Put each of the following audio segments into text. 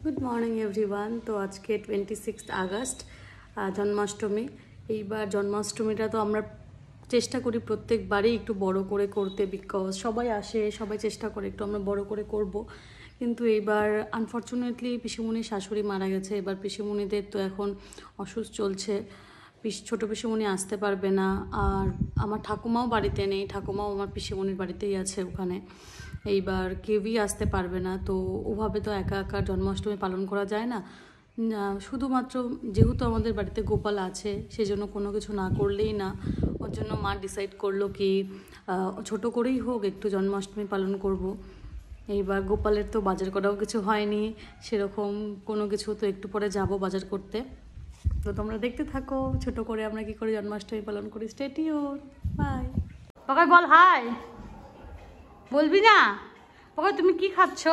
Good morning everyone. তো আজকে 26 August Janmashtami. এইবার জন্মাষ্টমীটা তো আমরা চেষ্টা করি প্রত্যেকবারই একটু বড় করে করতে, বিকজ সবাই আসে, সবাই চেষ্টা করে একটু আমরা বড় করে করব। কিন্তু এইবার আনফর্চুনেটলি পিসিমণির শাশুড়ি মারা গেছে। এবার পিসিমণিদের তো এখন অসুস্থ চলছে, ছোটো পিসিমণি আসতে পারবে না। আর আমার ঠাকুমাও বাড়িতে নেই, ঠাকুমাও আমার পিসিমণির বাড়িতেই আছে ওখানে। এইবার কেউই আসতে পারবে না, তো ওভাবে তো একা একা জন্মাষ্টমী পালন করা যায় না। শুধুমাত্র যেহেতু আমাদের বাড়িতে গোপাল আছে, সেজন্য কোনো কিছু না করলেই না। ওর জন্য মা ডিসাইড করলো কি ছোট করেই হোক একটু জন্মাষ্টমী পালন করব। এইবার গোপালের তো বাজার করাও কিছু হয়নি, সেরকম কোনো কিছু। তো একটু পরে যাব বাজার করতে। তো তোমরা দেখতে থাকো ছোট করে আমরা কি করে জন্মাষ্টমী পালন করি। Stay tune, bye. বাবা বল হাই। বলবি না? বাবা তুমি কি খাচ্ছ?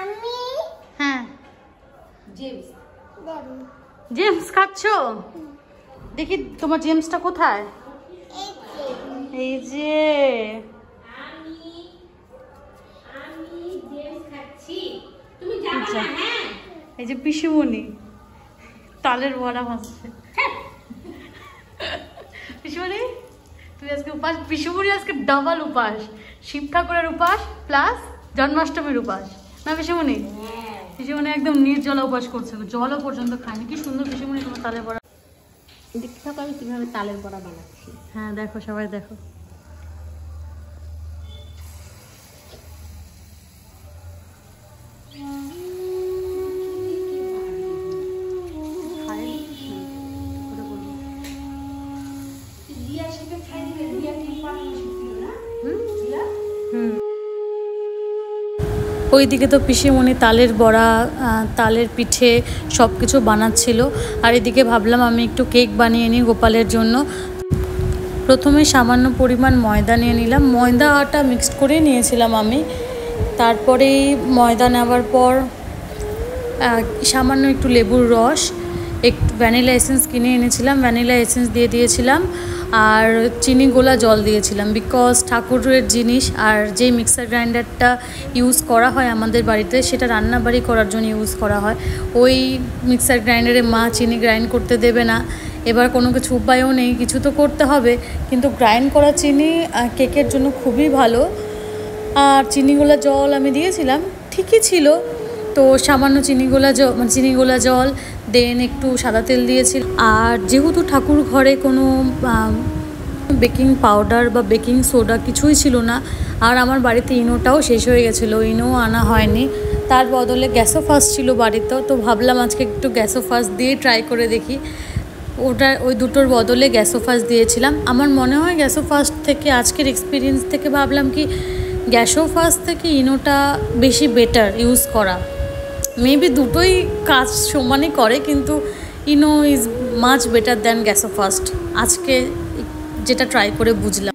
আমি হ্যাঁ দেব জেমস খাচ্ছ? দেখি তোমার জেমসটা কোথায়? এই যে এই যে পিসিমণি তালের বড়া ভাজছে। পিসিমণি তুই আজকে উপাস, পিসিমণি আজকে ডাবল উপাস, শিব ঠাকুরের উপাস প্লাস জন্মাষ্টমীর উপাস না পিসিমণি? পিসিমণি একদম নির্জলা উপাস করছে, জলও পর্যন্ত খায়নি। কি সুন্দর পিসিমণি তোমার তালের বড়া। দেখতে থাকো আমি কিভাবে তালের বড়া বানাচ্ছি। হ্যাঁ দেখো, সবাই দেখো। ওইদিকে তো পিসিমণি তালের বড়া, তালের পিঠে সব কিছু বানাচ্ছিল। আর এদিকে ভাবলাম আমি একটু কেক বানিয়ে নিই গোপালের জন্য। প্রথমে সামান্য পরিমাণ ময়দা নিয়ে নিলাম, ময়দা আটা মিক্সড করে নিয়েছিলাম আমি। তারপরে ময়দা নেওয়ার পর সামান্য একটু লেবুর রস, একটু ভ্যানিলা এসেন্স কিনে এনেছিলাম, ভ্যানিলা এসেন্স দিয়ে দিয়েছিলাম। আর চিনি গোলা জল দিয়েছিলাম, বিকজ ঠাকুরের জিনিস। আর যেই মিক্সার গ্রাইন্ডারটা ইউজ করা হয় আমাদের বাড়িতে, সেটা রান্নাবাড়ি করার জন্য ইউজ করা হয়। ওই মিক্সার গ্রাইন্ডারে মা চিনি গ্রাইন্ড করতে দেবে না। এবার কোনো কিছু উপায়ও নেই, কিছু তো করতে হবে। কিন্তু গ্রাইন্ড করা চিনি কেকের জন্য খুবই ভালো। আর চিনিগুলা জল আমি দিয়েছিলাম, ঠিকই ছিল। তো সামান্য চিনিগুলা জল দেন একটু সাদা তেল দিয়েছিল। আর যেহেতু ঠাকুর ঘরে কোনো বেকিং পাউডার বা বেকিং সোডা কিছুই ছিল না, আর আমার বাড়িতে ইনোটাও শেষ হয়ে গেছিলো, ইনোও আনা হয়নি। তার বদলে গ্যাসোফাস ছিল বাড়িতেও, তো ভাবলাম আজকে একটু গ্যাসোফাস দিয়ে ট্রাই করে দেখি। ওই দুটোর বদলে গ্যাসোফাস দিয়েছিলাম। আমার মনে হয় গ্যাসোফাস থেকে, আজকের এক্সপিরিয়েন্স থেকে ভাবলাম কি গ্যাসোফাস থেকে ইনোটা বেশি বেটার ইউজ করা। মেবি দুটোই কাজ সমানই করে, কিন্তু ইনো is much better than Gasofast. আজকে যেটা ট্রাই করে বুঝলাম।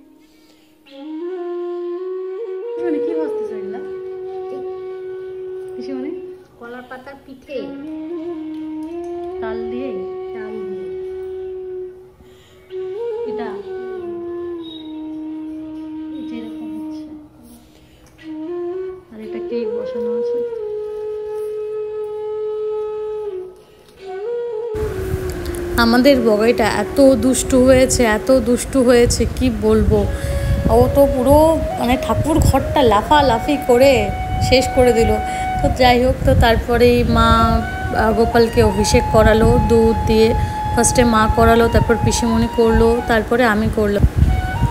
কি ভাজতে চাইলাম? কলার পাতার পিঠে তাল দিয়ে এটা যেরকম হচ্ছে। আর এটা কেক বসানো আছে। আমাদের বগাইটা এত দুষ্টু হয়েছে কি বলবো। ও তো পুরো মানে ঠাকুর ঘরটা লাফালাফি করে শেষ করে দিল। তো যাই হোক, তো তারপরেই মা গোপালকে অভিষেক করালো দুধ দিয়ে। ফার্স্টে মা করালো, তারপর পিসিমণি করলো, তারপরে আমি করলাম।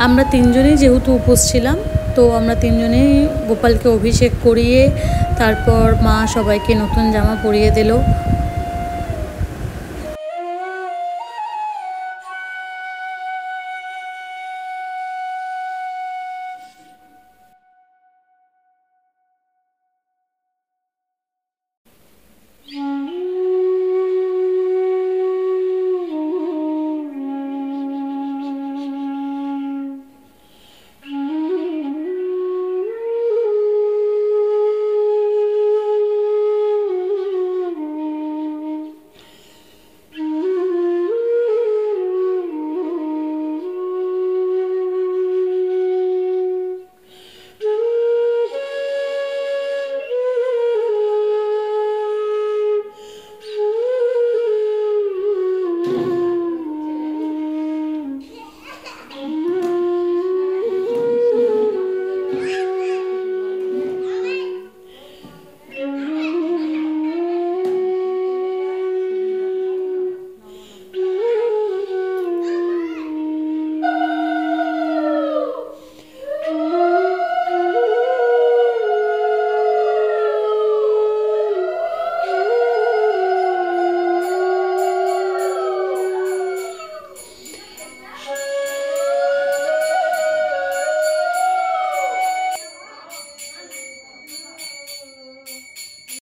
আমরা তিনজনেই যেহেতু উপোস ছিলাম, তো আমরা তিনজনেই গোপালকে অভিষেক করিয়ে তারপর মা সবাইকে নতুন জামা পরিয়ে দিল।